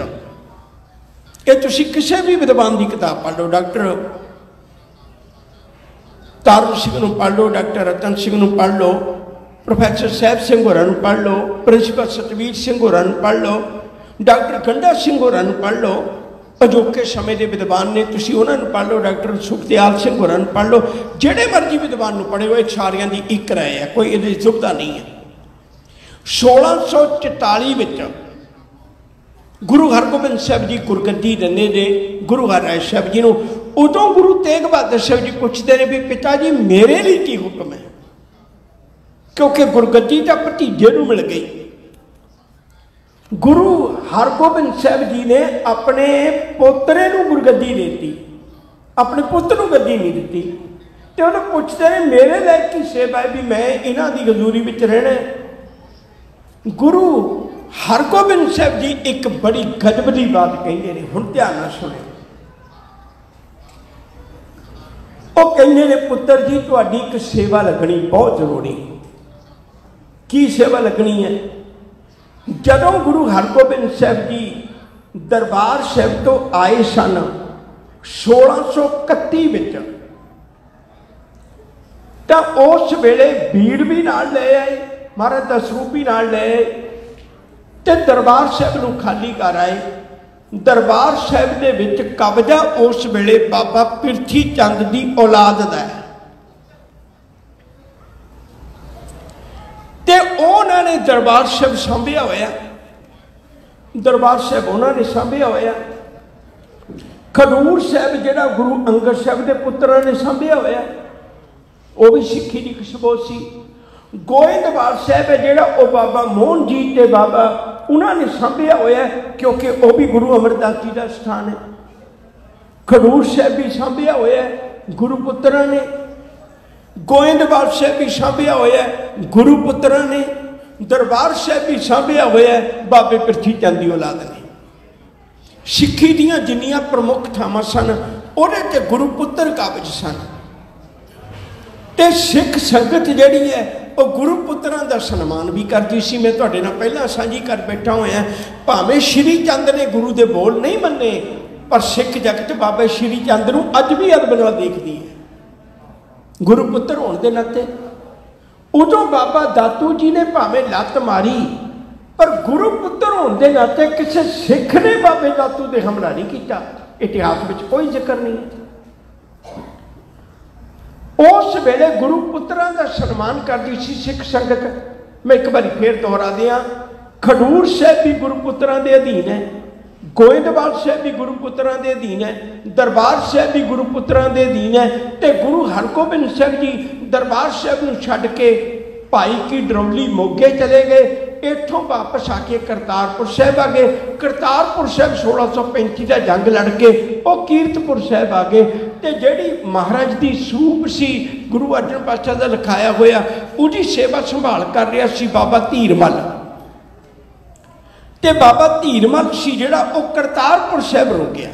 ये तुसीं किसी भी विद्वान की किताब पढ़ लो, डॉक्टर तारू सिंह नूं पढ़ लो, डॉक्टर रतन सिंह नूं पढ़ लो, प्रोफैसर साहब सिंह होरां नूं पढ़ लो, प्रिंसीपल सतवीर सिंह होरां नूं पढ़ लो, डॉक्टर गंडा सिंह होरां नूं पढ़ लो, अजोके समय के विद्वान ने तुसीं उन्हां नूं पढ़ लो, डॉक्टर सुखदयाल सिंह होरां नूं पढ़ लो, जिहड़े मर्जी विद्वान नूं पढ़े हो, सारियां दी एक राय है, कोई इहदे दुविधा नहीं है। 1644 विच गुरु हरगोबिंद साहब जी गुरगद्दी दिंदे ने गुरु हरराय साहब जी नूं। उदों गुरु तेग बहादुर साहब जी पुछते हैं भी पिता जी मेरे लिए की हुक्म है, क्योंकि गुरगद्दी तो भतीजे नूं मिल गई। गुरु हरगोबिंद साहब जी ने अपने पोतरे नूं गुरगद्दी देती, अपने पुत्र नूं गद्दी नहीं दी। तो उन्होंने पुछते हैं मेरे लायक की सेवा है भी मैं इन्हां दी हजूरी विच रहना है। गुरु हरगोबिंद साहब जी एक बड़ी गजब की बात कहते हैं, हुण ध्यान नाल सुणो। वो कहते ने पुत्र जी तुहाडी एक सेवा लगनी बहुत जरूरी। की सेवा लगनी है? जदों गुरु हरगोबिंद साहब जी दरबार साहब तो आए सन 1631 विच, तो उस वेले भीड़ भी नाल ले आए, महाराज दा स्वरूप भी नाल ले आए, ते दरबार साहब नूं खाली कर आए। दरबार साहब दे विच कब्जा उस वेले बाबा पिरथी चंद की औलाद दा है ते उन्होंने दरबार साहब सांभिया होया। दरबार साहब उन्होंने सांभिया होया। खडूर साहब जिहड़ा गुरु अंगद साहब के पुत्रा ने सांभिया होया, वो भी सिक्खी की खुशबू सी। गोइंदवाल साहब है जिहड़ा वो बाबा मोहन जी ते बाबा उन्होंने सांभिया होया, क्योंकि वह भी गुरु अमरदास जी का स्थान है। खडूर साहब भी सांभिया होया गुरु पुत्रा ने, गोइंदवाल साहब भी सांभिया होया गुरु पुत्रा ने, दरबार साहब भी सांभिया होया बाबे पिरथी चंद की औलाद ने। सिक्खी दियां जिन्नियां प्रमुख थावां सन उहदे ते गुरु पुत्र काबज सन ते सिख संगत जिहड़ी है वो गुरु पुत्रां दा सन्मान भी करती सी। मैं तुहाडे नाल पहलां साझी कर बैठा होया, भावें श्री चंद ने गुरु दे बोल नहीं मन्ने, पर सिख जगत बाबा श्री चंद नूं अज भी अदब नाल देखदी है गुरु पुत्र होने के नाते। उदों बाबा दातू जी ने भावें लत्त मारी, पर गुरु पुत्र होने के नाते किसी सिख ने बाबे दातू से हमला नहीं किया। इतिहास में कोई जिक्र नहीं है। उस वेले गुरु पुत्रां का सन्मान करती सी सिख संगत। मैं एक बार फिर दोहरा दिया, खडूर साहब भी गुरु पुत्रां के अधीन है, गोइंदवाल साहब भी गुरु पुत्रां के अधीन है, दरबार साहब भी गुरु पुत्रां के अधीन है। तो गुरु हरगोबिंद साहब जी दरबार साहब नूं छड्ड के भाई की डरौली मोगे चले गए, इत्थों वापस आके करतारपुर साहब आ गए। करतारपुर साहब 1635 का जंग लड़ के वो कीरतपुर साहब आ गए। तो जिहड़ी महाराज की सूप सी गुरु अर्जन पातशाह का लिखाया होया, उसकी सेवा संभाल कर रहा सी बाबा धीरमल। ते बाबा धीरमल सी जिहड़ा वो करतारपुर साहब रुक गया।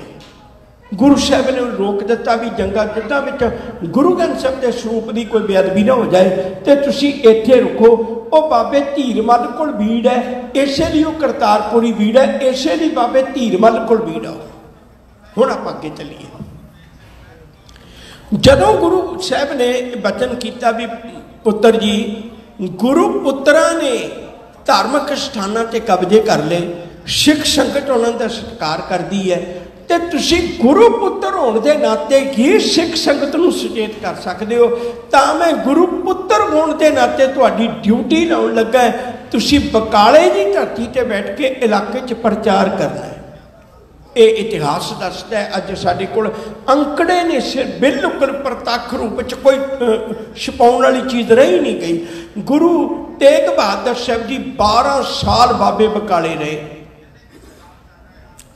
गुरु साहब ने रोक दिता भी जंगा युद्धां विच गुरु ग्रंथ साहब के स्वरूप की कोई बेअदबी ना हो जाए, तो तुसीं इत्थे रुको। वो बाबे धीरमल कोल भीड़ है, इसे लिए वो करतारपुरी भीड़ है, इसे लिए बाबे धीरमल कोल भीड़ है। हुण आपां अगे चलीए। जदों गुरु साहब ने वचन किया भी पुत्र जी, गुरु पुत्रा ने धार्मिक स्थानों ते कब्जे कर ले, सिख संगत उन्होंने सत्कार करती है, तो तुसी गुरु पुत्र होने के नाते ही सिख संगत नूं सुचेत कर सकते हो। तो मैं गुरु पुत्र होने के नाते तुहाडी ड्यूटी लाउण लगा है, तुसी बकाले की धरती ते बैठ के इलाके च प्रचार करना है। ये इतिहास दसदा है। अज साडे कोल अंकड़े ने सिर बिल्कुल प्रतख रूप च कोई छुपाउण वाली चीज़ रही नहीं गई। गुरु तेग बहादुर साहब जी 12 साल बाबे बकाले रहे,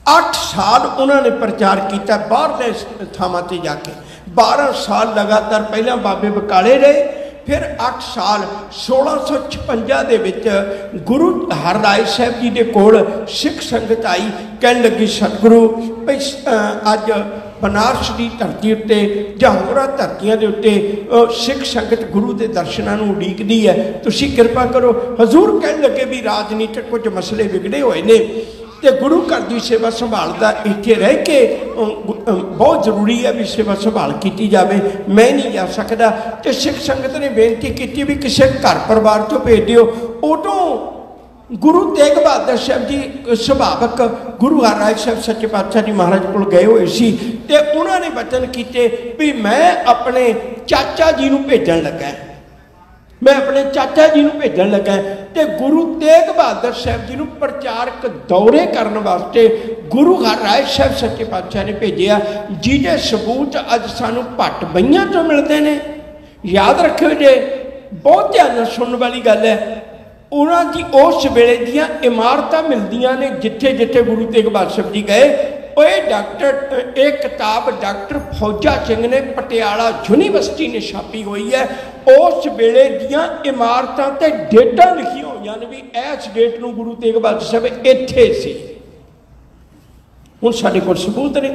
8 साल उन्होंने प्रचार किया बाहरले थावां ते जाके। 12 साल लगातार पहला बाबे बकाले रहे, फिर 8 साल 1656 दे विच गुरु हरराय साहब जी दे कोल सिख संगत आई। कहन लगी सतगुरु भाई अज बनारस की धरती उत्ते जां होरां धरतियां दे उत्ते सिख संगत गुरु के दर्शनां नूं उड़ीकदी है, तुसीं किरपा करो। हजूर कहन लगे भी राजनीतिक कुछ मसले विगड़े हुए ने ते गुरु घर की सेवा संभालता इत्थे रह के बहुत जरूरी है भी सेवा संभाल की जाए, मैं नहीं जा सकता। तो सिख संगत ने बेनती की भी किसी घर परिवार चो भेज दिओ। उदों गुरु तेग बहादुर साहब जी सुभावक गुरु हरराय साहब सच्चे पातशाह जी महाराज को गए हुए सी, ते उन्होंने वचन किए भी मैं अपने चाचा जी नूं भेजण लगा, मैं अपने चाचा जी नूं भेजण लगा। तो गुरु तेग बहादुर साहब जी नूं प्रचारक दौरे करने वास्ते गुरु हरराय साहब सच्चे पातशाह ने भेजिया, जिहदे सबूत अज सानूं भट्ट बईयां तो मिलते हैं। याद रखियो जे, बहुत ध्यान नाल सुनने वाली गल है। उन्हां दी उस वेले दीयां इमारतां मिलदियां ने जिथे जिथे गुरु तेग बहादुर साहब जी गए। एक किताब डॉक्टर फौजा सिंह ने पटियाला यूनीवर्सिटी ने छापी हुई है। उस वेले दियां इमारतां ते डेटां लिखियां होईयां ने भी इस डेट नूं गुरु तेग बहादुर साहब इत्थे सी। हुण साडे कोल सबूत ने।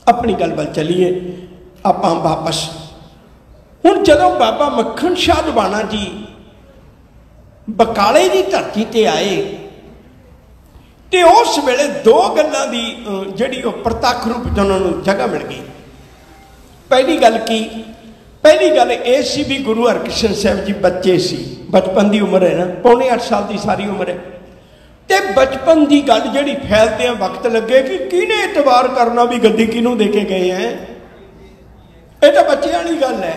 अपनी गल वल चलीए आपां वापस। हुण जदों बाबा मक्खन शाह लवाना जी बकाले की धरती ते आए, तो उस वेले 2 गल्लां दी जिहड़ी प्रतख रूप च उन्होंने जगह मिल गई। पहली गल ये सी भी गुरु हरकृष्ण साहब जी बच्चे सी, बचपन की उम्र है ना, 7.25 साल की सारी उम्र है। ते बचपन की गल जी फैलदे वक्त लगे कि किने एतबार करना भी गद्दी किनू दे के गए हैं। ये तो बच्चे वाली गल है,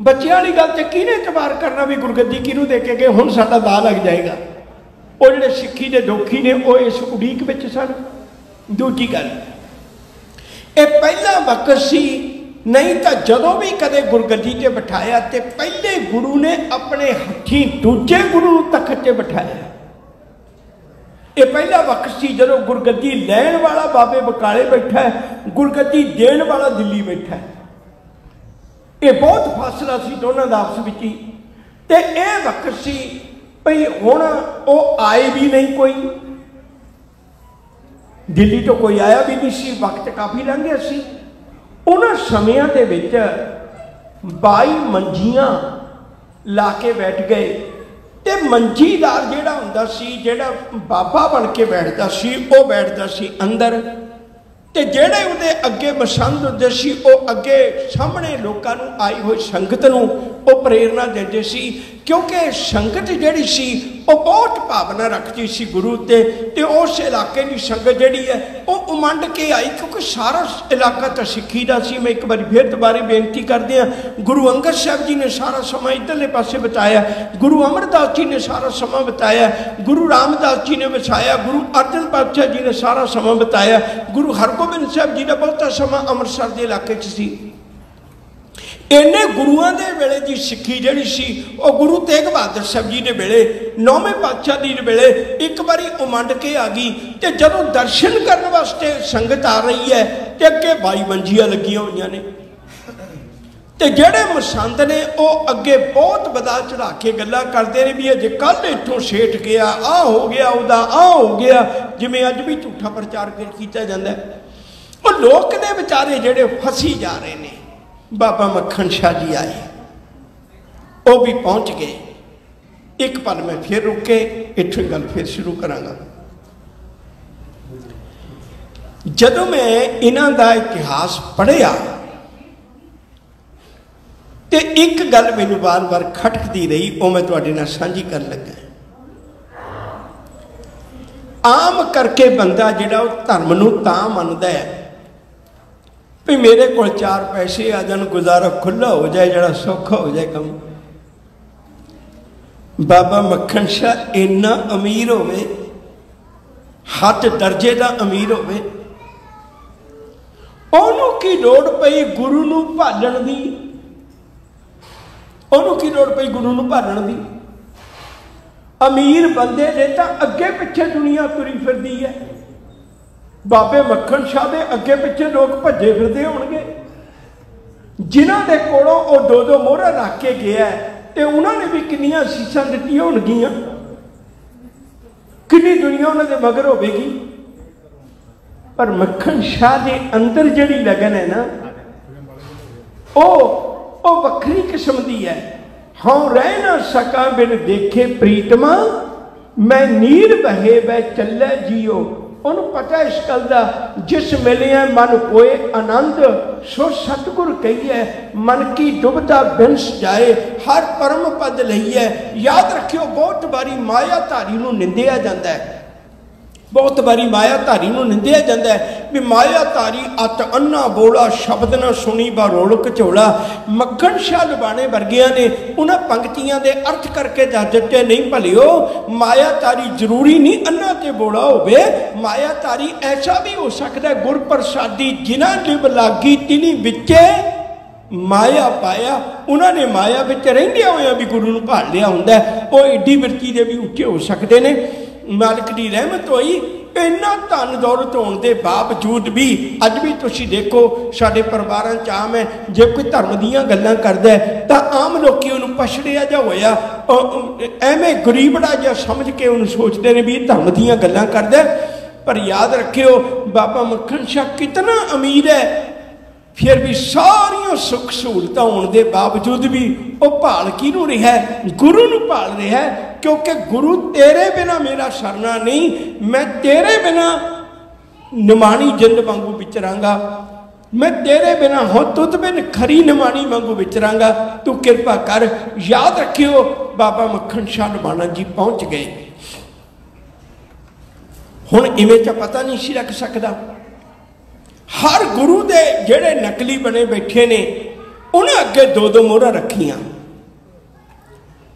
बच्चे वाली गल तो किने एतबार करना भी गुरगद्दी किनू दे के गए, हुण साडा दा लग जाएगा। वो जिहड़े सिक्खी दे दोखी ने वो इस उड़ीक विच सन। दूजी गल, ये पहला वक्त सी, नहीं तो जदों भी कदे गुरगद्दी ते बिठाया तो पहले गुरु ने अपने हथी दूजे गुरु तखत ते बिठाया। ये पहला वक्त सी जदों गुरगद्दी लैण वाला बाबे बकाले बैठा है, गुरगद्दी देण वाला दिल्ली बैठा है। ये बहुत फासला सी दोनों का आपस में ही। तो यह वक्त सी भई हुण वो आए भी नहीं, कोई दिल्ली तो कोई आया भी नहीं सी, वक्त काफ़ी लंघ गया सी। उन्हां समयां दे विच 22 मंजियां ला के बैठ गए। ते मंजीदार जिहड़ा हुंदा सी, जिहड़ा बाबा बन के बैठदा सी, वो बैठदा सी अंदर, ते जिहड़े उहदे अगे बसंत हुंदे सी वो अगे सामने लोकां नूं आई हुई संगत नूं वो प्रेरणा देंदे सी। क्योंकि संगत जिहड़ी सी वो बहुत भावना रखती सी गुरु ते उस इलाके की संगत जिहड़ी है वो उमंड के आई, क्योंकि सारा इलाका तो सिੱਖੀ ਦਾ ਸੀ। मैं एक बार फिर दोबारा बेनती करते हैं, गुरु अंगद साहब जी ने सारा समा इधरले पासे बिताया, गुरु अमरदास जी ने सारा समा बिताया, गुरु रामदास जी ने बिछाया, गुरु अर्जन पातशाह जी ने सारा समा बिताया, गुरु हरगोबिंद साहब जी का बहुता समा अमृतसर के इलाके च सी। इन्ने गुरुआं दे वेले की सिੱਖੀ जिहड़ी सी वो गुरु तेग बहादुर साहब जी ने वेले, 9वें पातशाह जी ने वेले एक बारी उमंड के आ गई। तो जदों दर्शन करने वास्ते संगत आ रही है तो अगे 22 मंजियां लगियां हुई ने, तो जेड़े मसंत ने वो अगे बहुत बदा चढ़ा के गल्लां करते हैं भी अजे कल इत्थों सेठ गया, आ हो गया, उदा आ हो गया, जिवें अज भी झूठा प्रचार किया जाता है। वो लोग ने बेचारे जेड़े फसी जा रहे हैं। बाबा मक्खन शाह जी आए, वो भी पहुंच गए। एक पल में फिर रुके, इत्थों गल फिर शुरू करांगा। जदों मैं इन्हां दा इतिहास पढ़िया तो एक गल मैनूं बार बार खटकती रही, वो मैं तुहाडे नाल साझी कर लगा। आम करके बंदा जिहड़ा धर्म नूं तां मनदा है भी मेरे को 4 पैसे आ जान, गुजारा खुला हो जाए, जरा सौखा हो जाए कम। बाबा मक्खन शाह इन्ना अमीर होवे, हथ दर्जे का अमीर होवे, ओनू की लोड़ पई गुरु नूं भालण दी, ओनू की लोड़ पई गुरु नूं भालण दी। अमीर बंदे दे तां अगे पिछे दुनिया तुरी फिरदी है, बाबे मक्खन शाह दे अगे पिछे लोग भजे फिरदे होणगे। जिन्हां दे कोलों वो 2-2 मोहरा रख के गया तो उन्होंने भी किन्नियां सीसां दित्तियां होणगियां, किन्नी दुनिया उन्हां दे मगर होवेगी। पर मक्खन शाह दे अंदर जिहड़ी लगन है ना, ओ वखरी किस्म दी है। हाँ रह ना सका बिन देखे प्रीतमा, मैं नीर बहे वै चलै जियो। उन्होंने पता इस गल का, जिस मिले मन कोए आनंद, सो सतगुर कही है, मन की डुबदा बिंस जाए, हर परम पद लईए। याद रखियो बहुत बारी मायाधारी नूं निंदिया जाता है, बहुत बारी मायाधारी नूं निंदिया जाता है भी मायाधारी अत अन्ना बोला, शब्द न सुनी बा रोल कचोला। मक्खन शाह लुबाणे वर्गिया ने उन्हां पंक्तियां दे अर्थ करके दस दिते, नहीं भलियो मायाधारी जरूरी नहीं अन्ना ते बोला होवे, मायाधारी ऐसा भी हो सकता है गुर प्रसादी जिन्हां लिव लागी तिनी विचे माया पाया। उन्होंने माया विच रहिंदियां होइयां भी गुरु नूं भाल लिया हुंदा है, वो एडी बिरती दे भी उच्चे हो सकते हैं। मालिक की रहमत होई, इन्ना धन दौलत होने के बावजूद भी अज भी तुसीं देखो साडे परिवारां च आम है, जे कोई धर्म दीयां गल्लां करदा है तां आम लोकी उहनूं पछड़िया जा होया एवें गरीबड़ा जिहा समझ के उहनूं सोचते ने भी धर्म दीयां गल्लां करदा है। पर याद रखियो बाबा मक्खन शाह कितना अमीर है, फिर भी सारिया सुख सहूलत होने के बावजूद भी वो भाल किनूं रहा है, गुरु नूं भाल रहा है। क्योंकि गुरु तेरे बिना मेरा सरना नहीं, मैं तेरे बिना निमाणी जिंद वांगू विचरांगा, मैं तेरे बिना हो तुद बिन खरी निमाणी वांगू विचरांगा, तू कृपा कर। याद रखियो बाबा मक्खन शाह लुबाणा जी पहुंच गए। हुण इवें च पता नहीं सी रख सकदा। हर गुरु दे जेड़े नकली बने बैठे ने उन्हें अगे दो दो मोहरां रखियां।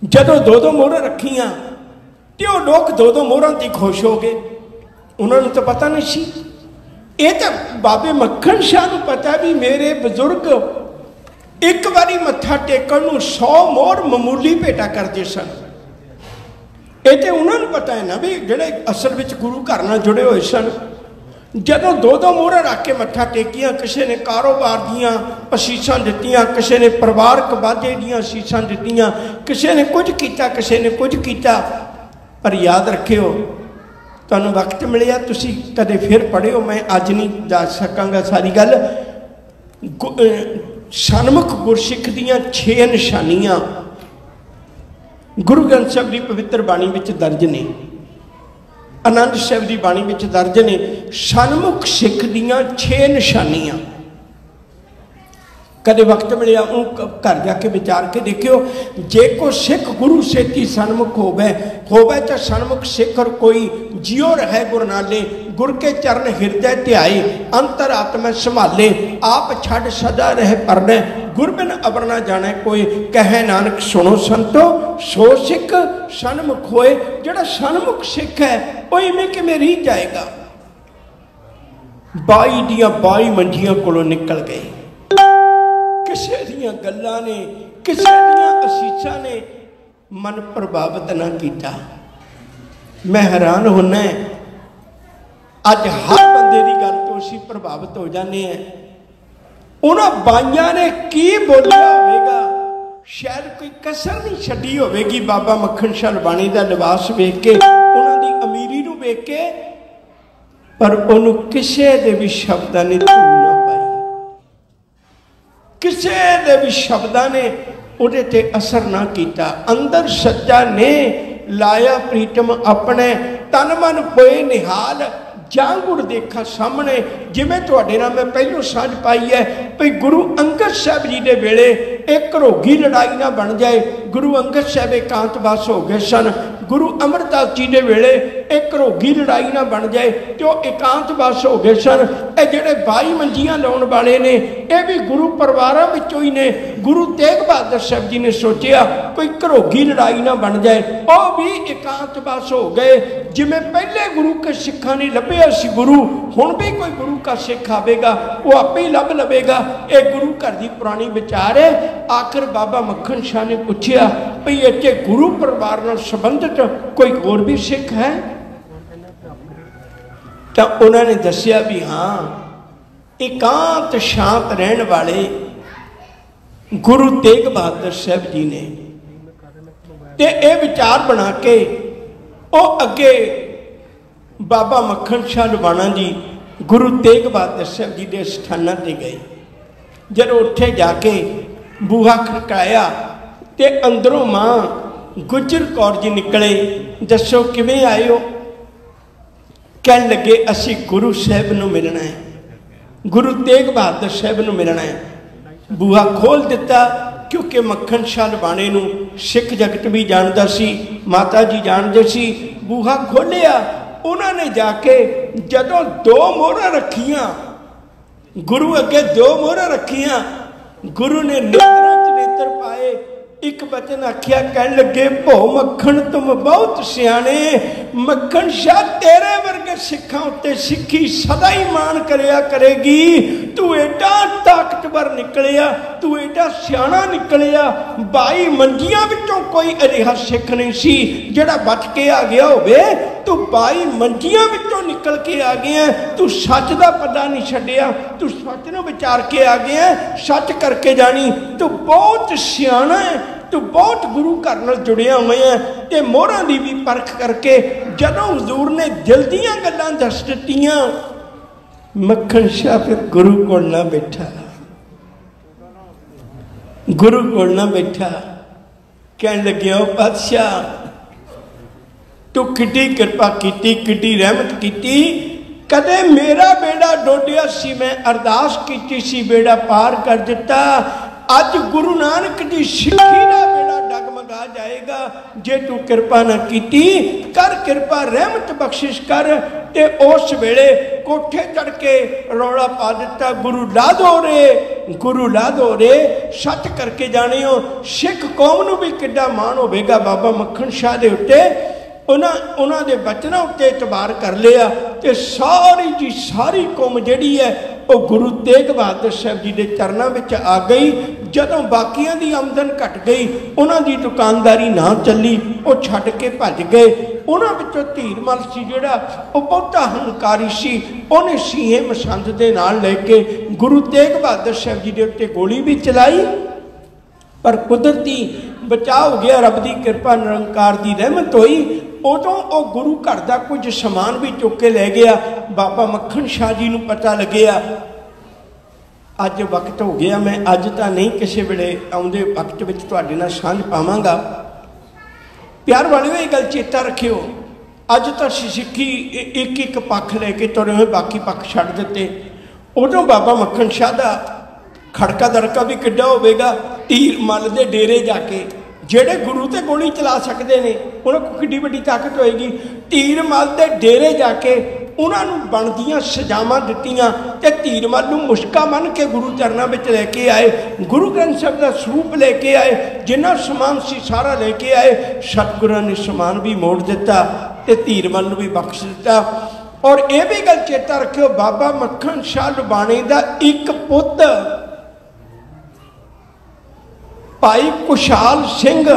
जदों दो दो मोहरां रखियां तो वो लोग दो दो मोहरां ते खुश हो गए। उन्होंने तो पता नहीं सी। ये तो बाबे मक्खन शाह नूं पता भी मेरे बजुर्ग एक बारी मत्था टेकण नूं 100 मोहर मामूली भेटा करते सन। ये तो उन्होंने पता है ना भी जिहड़े असल में गुरु घर नाल जुड़े हुए सन। जदों दो दो मोहरां रख के मत्था टेकियां, किसी ने कारोबार दियां असीसां दित्तियां, किसी ने परिवारक वाधे दियां असीसां दित्तियां, किसी ने कुछ किया, किसी ने कुछ किया। पर याद रखियो, तुहानूं वक्त मिलिया तुसीं कदे फिर पढ़ियो, मैं अज नहीं दस सकांगा सारी गल। सन्मुख गुरसिख दियां 6 निशानियां गुरु ग्रंथ साहिब की पवित्र बाणी विच दर्ज ने, आनंद साहिब की बाणी विच दर्ज ने। सन्मुख सिख दियां 6 निशानियां। कदे वक्त मिलिया घर जाके विचार के देखियो। जे को सिख गुरु सेती सन्मुख होवे तो सन्मुख सिख और कोई जियो रहे गुर नाले, गुर के चरण हृदय ध्याए, अंतर आत्मा संभाले, आप छड़ सदा रहे परने, गुर बिन अबर ना जाने कोई, कहे नानक सुनो संतो सो सिख सन्मुख होए। जिहड़ा सन्मुख सिख है वो इवें किवें रही जाएगा। 22 दियां 22 मंजियां कोलों निकल गए। किसी दियां गल्लां ने, किसी दियां असीसां ने मन प्रभावित ना किया। मैं हैरान होना है, अज हर बंदे की गल तो असीं प्रभावित हो जाने हैं। उन्होंने बाइयां ने की बोलिया होगा, शायद कोई कसर नहीं छड्डी होगी। बाबा मक्खन शाह लबाणी का लिबास वेख के, उन्होंने अमीरी नूं वेख के, पर उन्होंने किसी दे भी शब्दां ने धूल ना पाई, किसी दे भी शब्दां ने उहदे ते असर ना किया। अंदर सच्चा ने लाया प्रीतम अपने, तन मन होए निहाल, जांगुर देखा सामने। जिमें तुहाडे नाल मैं पहलों साझ पाई है भी गुरु अंगद साहब जी के वेले एक घरोगी लड़ाई ना बन जाए। गुरु अंगद साहब एकांतवास हो गए सन। गुरु अमरदास जी के वेले एक घरोगी लड़ाई ना बन जाए तो एकांतवास हो गए सन। ये जिहड़े 22 मंजियां लाउण वाले ने ये भी गुरु परिवारां विचों ही ने। गुरु तेग बहादुर साहब जी ने सोचिया कोई घरोगी लड़ाई ना बन जाए, वह भी एकांतवास हो गए। जिमें पहले गुरु के सिखा ने लभ्या सी गुरु, हुण भी कोई गुरु का सिख आवेगा वो आपे ही लभ लवेगा। एक गुरु घर की पुरानी विचार है। आखिर बाबा मक्खन शाह ने पूछया भई इत्थे गुरु परिवार नाल संबंधित कोई होर भी सिख है? तो उन्होंने दसिया भी हाँ, एकांत शांत रहने वाले गुरु तेग बहादुर साहब जी ने। ते ये विचार बना के वो अगे बाबा मक्खन शाह लबाणा जी गुरु तेग बहादुर साहब जी के स्थानां ते गए। जब उत्थे जाके बूहा खड़काया तो अंदरों मां गुजर कौर जी निकले। दसो किवें आए हो? कह लगे असी गुरु साहब नूं मिलना है, गुरु तेग बहादुर साहब नूं मिलना है। बूहा खोल दिता क्योंकि मक्खन शाह लबाणे नूं सिख जगत भी जानता सी, माता जी जानते सी। बूहा खोलिया, उन्होंने जाके जदों 2 मोहरां रखियां, गुरु अगे 2 मोहरां रखियां, गुरु ने नेत्रों च नेत्र पाए, एक बचन आखिया, कह लगे भो मक्खन तुम बहुत सियाने। मक्खन शाह तेरे वर्गे सिखां उत्ते सिखी सदा ही मान करया करेगी। तू एडा ताकतवर निकलिया, तू एडा सियाना निकलिया। 22 मंजियां विचों कोई अजिहा सिख नहीं सी जिहड़ा बच के आ गया होवे। तू 22 मंजियां विचों निकल के आ गया। तू सच दा पता नहीं छड्डिया, तू सच नूं विचार के आ गया, सच करके जानी। तू बहुत सियाना है, तू बहुत गुरु घर नाल जुड़िया हुए हैं। ते मोहरां दी भी परख करके जदों हुजूर ने दिल दीयां गल्लां दस दित्तियां, मक्खन शाह फिर गुरु कोल ना बैठा, गुरु कोल ना बैठा। कहन लगे ओ बादशाह तू किड्डी कृपा कीती, किड्डी रहमत कीती। कदे मेरा बेड़ा डोडिया सी, मैं अरदास कीती सी, बेड़ा पार कर दिता। अज गुरु नानक की सिक्खी का बेड़ा डगमगा जाएगा। जाएगा जे तू कृपा ना कीती। कर कृपा रहमत बख्शिश कर। ते उस वेले कोठे चढ़ के रौला पा दिता, गुरु ला दो रे, गुरु ला दो रे। सच करके जानियो सिख कौम नूं भी किड्डा मान होवेगा बाबा मक्खन शाह दे उत्ते। उन्हां दे बचनां उत्ते एतबार कर लिया ते सारी जी सारी कौम जिहड़ी है वो गुरु तेग बहादुर साहब जी के चरणों में आ गई। जदों बाकियां दी आमदन घट गई, उन्हां दी दुकानदारी ना चली, वो छड्ड के भज गए। उन्हां विचों धीरमल सी जिहड़ा वो बहुता हंकारी सी, उहने सीहे मसंद दे नाल लेके गुरु तेग बहादुर साहब जी के उत्ते गोली भी चलाई, पर कुदरती बचाव हो गया, रब की कृपा निरंकार की रहमत हुई। उदों वो गुरु घर का कुछ समान भी चुक के लै गया। बाबा मक्खन शाह जी नूं पता लग्या अज वक्त हो गया, मैं अज तो नहीं किसी वेले आउंदे वक्त विच तुहाडे नाल सांझ पावांगा। प्यार वालिओ ये गल चेता रखियो, अज तो सिक्खी एक एक पक्ष लैके तुरे हुए, बाकी पक्ष छड्ड दिते। उदों बाबा मक्खन शाह दा खड़का दड़का भी किड्डा होवेगा। तीर मल दे डेरे जाके जेड़े गुरु ते गोली चला सकते हैं उन्होंने को किड्डी वड्डी ताकत होएगी। तीर मल दे डेरे जाके उन्होंने बनदियां सजावां दित्तियां ते तीर मल नूं मुश्का बन के गुरु चरणों में लैके आए। गुरु ग्रंथ साहब का स्वरूप लैके आए, जिन्ना समान सी सारा लैके आए। सतगुरां ने समान भी मोड़ दिता ते तीर मल नूं भी बख्श दिता। और यह भी गल चेता रखियो, बाबा मक्खन शाह लुबाणे का एक पुत भाई खुशहाल सिंह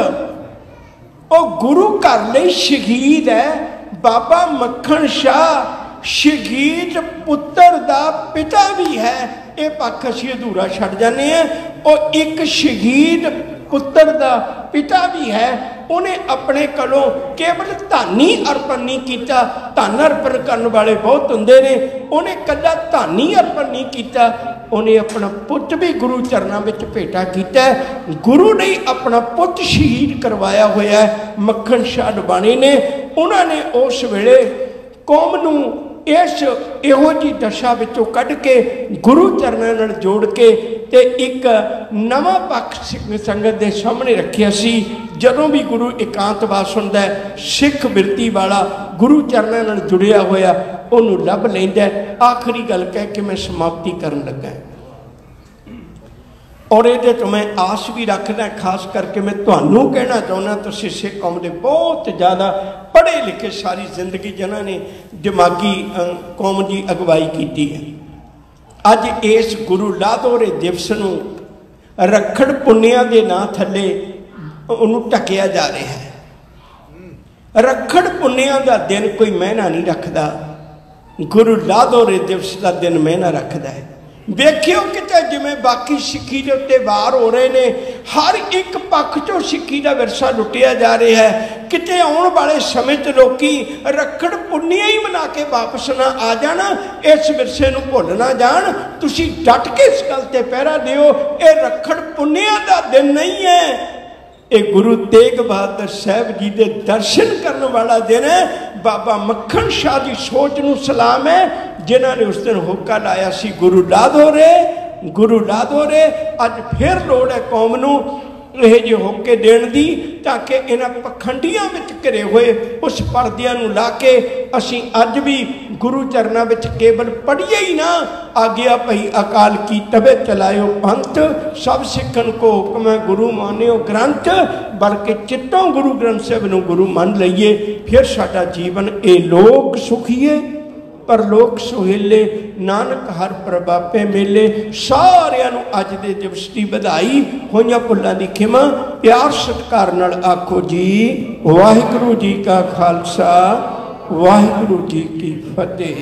वो गुरु घर लई शहीद है। बाबा मक्खन शाह शहीद पुत्र दा पिता भी है। ये पक्ष असीं अधूरा छड्ड जाने हैं। और एक शहीद पुत्र दा पिता भी है। उन्हें अपने कोलों केवल धन ही अर्पण नहीं किया। धन अर्पण करने वाले बहुत होंदे ने, उन्हें कदा धन ही अर्पण नहीं किया। उन्हें अपना पुत भी गुरु चरणों में भेटा किया। गुरु ने अपना पुत शहीद करवाया होया है मक्खन शाह लुबाणी ने। उन्होंने उस वेले कौम नूं इस इहो जी दशा विचों कढ़ के गुरु चरणों नाल जोड़ के ते एक नवा पक्ष सिख संगत के सामने रखिया सी। जदों भी गुरु एकांतवास हुंदा है, सिख बिरती वाला गुरु चरणों नाल जुड़िया होया उन्होंने लभ लैंदा है। आखिरी गल कह के मैं समाप्ति करन लगा और ये तो मैं आस भी रखना, खास करके मैं तुहानूं कहना चाहुंदा, तुसीं सिख कौम दे बहुत ज़्यादा पढ़े लिखे सारी जिंदगी जिन्होंने दिमागी कौम की अगवाई की है। अज इस गुरु लादोरे दिवस नूं रखड़ पुन्निया के नां थले उन्होंने ढकिया जा रहा है। रखड़ पुन्निया का दिन कोई महीना नहीं रखता, गुरु लादोरे दिवस का दिन महीना रखता है। देखियो किते जिमें बाकी सिक्खी के उत्ते वार हो रहे ने, हर एक पक्ष चों सिक्खी का विरसा लुटिया जा रहा है। किते आने वाले समय च लोकी रखड़ पुन्निया ही मना के वापस ना आ जाना, इस विरसे नूं भुल ना जान। तुसीं डट के इस गल ते पहरा दिओ, ये रखड़ पुन्निया का दिन नहीं है, ये गुरु तेग बहादुर साहब जी के दर्शन करने वाला दिन है। बाबा मक्खन शाह की सोच नूं सलाम है, जिन्होंने उस दिन होका लाया सी गुरु ला दो रे, गुरु ला दो रे। अज फिर लोड़ है कौम नूं यह जे होके देण दी, ताकि इन्हां पखंडियां विच घिरे हुए उस परदियां नूं ला के असीं अज भी गुरु चरणों में केवल पढ़िए ही ना, आज्ञा भई अकाल की तबे चलायो पंथ, सब सिखन को हुक्म है गुरु मानियो ग्रंथ, बल्कि चित्तों गुरु ग्रंथ साहब नूं गुरु मान लईए। फिर साडा जीवन ए लोक सुखीए परलोक सुहेले, नानक हर प्रभापे मेले। सारिਆਂ ਨੂੰ अज दे दिवस की बधाई, होइयां भुल्लां दी खिमा। प्यार सत्कार नाल आखो जी वाहिगुरू जी का खालसा वाहिगुरू जी की फतेह।